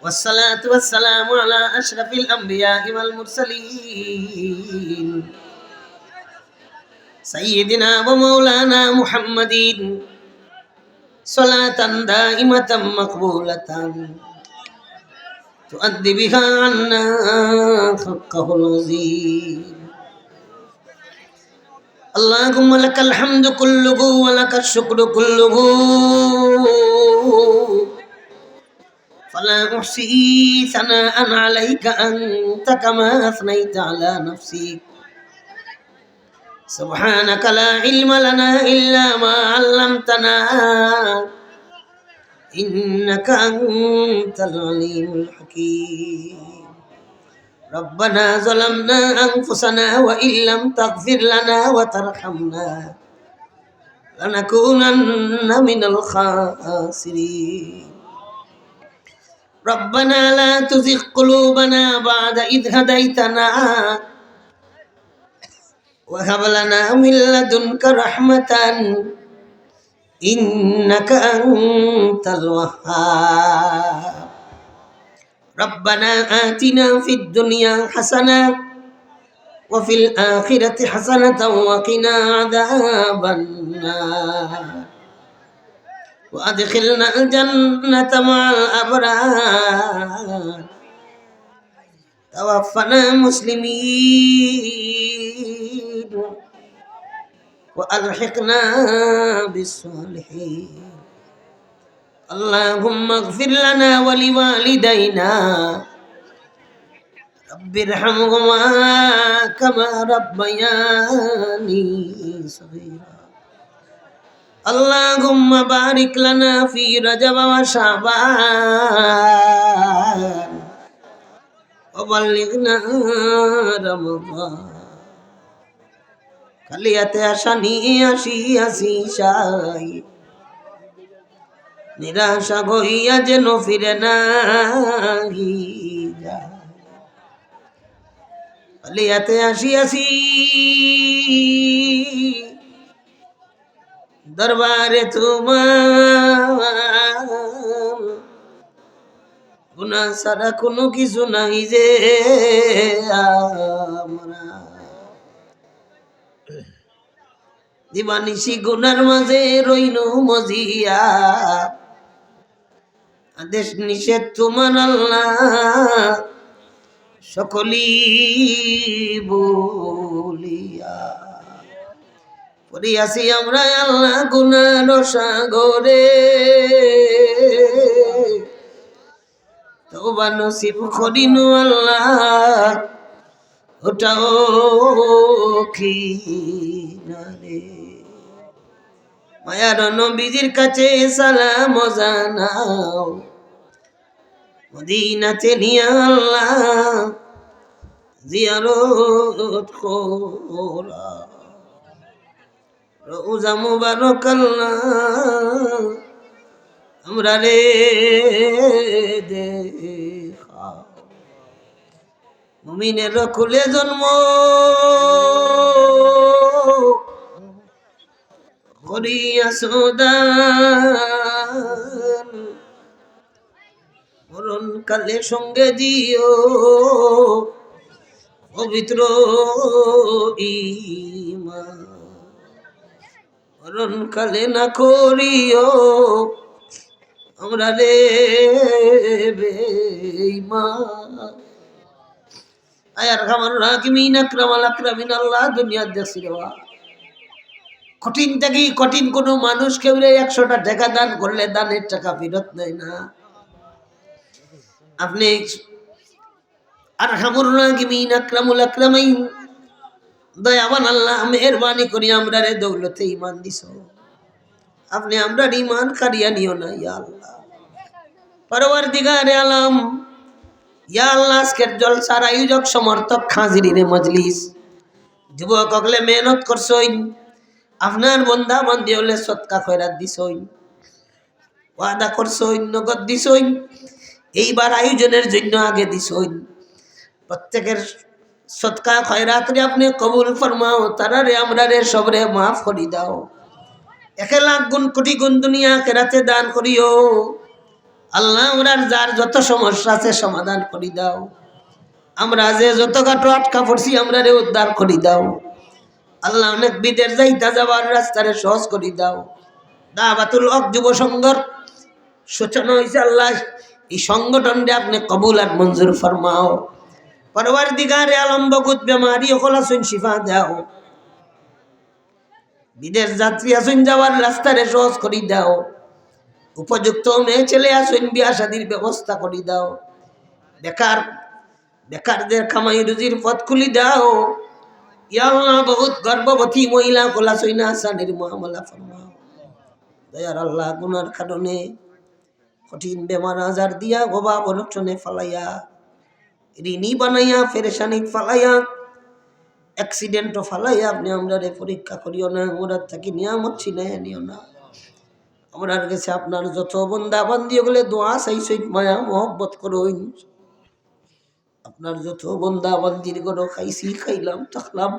والصلاة والسلام على أشرف الأنبياء والمرسلين سيدنا ومولانا محمد صلاة دائمة مقبولة تؤدي بها عنا حقه العظيم. اللهم لك الحمد كله ولك الشكر كله فلا أحصي ثناء عليك أنت كما أثنيت على نفسك. سبحانك لا علم لنا إلا ما علمتنا إنك أنت العليم الحكيم. ربنا ظلمنا أنفسنا وإن لم تغفر لنا وترحمنا لنكونن من الخاسرين. ربنا لا تزغ قلوبنا بعد إذ هديتنا وهب لنا من لدنك رحمة إنك أنت الوهاب. ربنا آتنا في الدنيا حسنة وفي الآخرة حسنة وقنا عذاب النار وأدخلنا الجنة مع الأبرار. توفنا مسلمين وألحقنا بالصالحين. اللهم اغفر لنا ولوالدينا رب ارحمهما كما ربياني صغيرا. اللهم بارك لنا في رجب وشعبان وبلغنا رمضان. কালিয়াতে আসা নিয়ে আসি সাই নিরাশা হইয়া যেন ফিরে নাহি যায়। কালিয়াতে আসি দরবারে তোমার গুনাহ ছাড়া কোনো কিছু নাই যে আমরা দিবানিশি গুনার মাঝে রইনু মজিয়া। আদেশ নিষেধ তোমার আল্লাহ সকলি বলিয়া পড়িয়াছি আমরা আল্লাহ গুনার সাগরে। তওবা নসিব করিনু আল্লাহ ওটাও কিনারে। মায়ার নবীজির কাছে সালাম জানাও মদিনাতে নিয়া আল্লাহ জিয়ারত করা। রওজা মুবারক আল্লাহ আমরা রে দেখা। মুমিনের খুলে জন্ম করিয়াছো দান মরণ কালে সঙ্গে দিও পবিত্র ঈমান। মরণ কালে না করিও আমরা রে বেঈমান। আয়ার খামার রাকিমিন আকরামাল আকরামিন আল্লাহ দুনিয়ার দেশিরওয়া কঠিন থেকে কঠিন কোন মানুষ কেউ 100টা টাকা দান করলে দানের টাকা ফেরত নেয় না। আপনি আরহামুর রাহিমিন আকরামুল আকরামাইন দয়াবান আল্লাহ মেহেরবানি করি আমরা রে দৌলতে ঈমান দিছো। আপনি আমরা ঈমান কারিয়া নিও না ইয়া আল্লাহ। পরওয়ারদিগারে আলম ইয়া আল্লাহ আজকের জলসার আয়োজক সমর্থক হাজিরিনে মজলিস যুবক অগলে মেহনত করছইন আপনার বন্ধা বান্ধি হলে সদকা খয়রাত দিছইন ওয়াদা করছইন নগদ দিছইন এইবার আয়োজনের জন্য আগে দিছইন। প্রত্যেকের সদকা খয়রাত রে আপনি কবুল ফরমাও তারারে আমরা রে সবরে মাফ করি দাও। 1 লাখ গুণ কোটি গুণ দুনিয়া কেরাতে দান করিও আল্লাহ। ওরার যার যত সমস্যা আছে সমাধান করি দাও। আমরা যে যত কাটো আটকা পড়ছি আমরা রে উদ্ধার করি দাও আল্লাহ। অনেক বিদের যাইতা যাওয়ার রাস্তারে সহজ করি দাও। দাওয়াতুল হক যুব সংঘর সূচনা হয়েছে আল্লাহ, এই সংগঠনটা আপনি কবুল আর মঞ্জুর ফরমাও। পরওয়ারদিগারে আলম বগুত বেমারি ওকল আসুন শিফা দাও। বিদেশ যাত্রী আসুন যাওয়ার রাস্তারে সহজ করি দাও। উপযুক্ত মেয়ে ছেলে আসুন বিয়া শাদির ব্যবস্থা করি দাও। বেকারদের কামাই রুজির পথ খুলি দাও। ইয়া আল্লাহ, বহুত গর্ভবতী মহিলা কোলা সইনা সানির মুআমালা ফরমাও। দয়ার আল্লাহ, গুনার কারণে কঠিন বেমার আজার দিয়া গোবা বনক্ষণে ফালাইয়া, ঋণী বানাইয়া, ফেরেশানি ফালাইয়া, অ্যাক্সিডেন্ট ফালাইয়া আপনি আমরা পরীক্ষা করিও না। আমরা থাকি নিয়ামত ছিনাইয়া নিও না। আমরার কাছে আপনার যত বন্দা বান্দি ওগুলো দোয়া চাইছে, মায়া মহব্বত করুন। আপনার যত বন্দা বান্দির গরো খাইছি, খাইলাম, থাকলাম,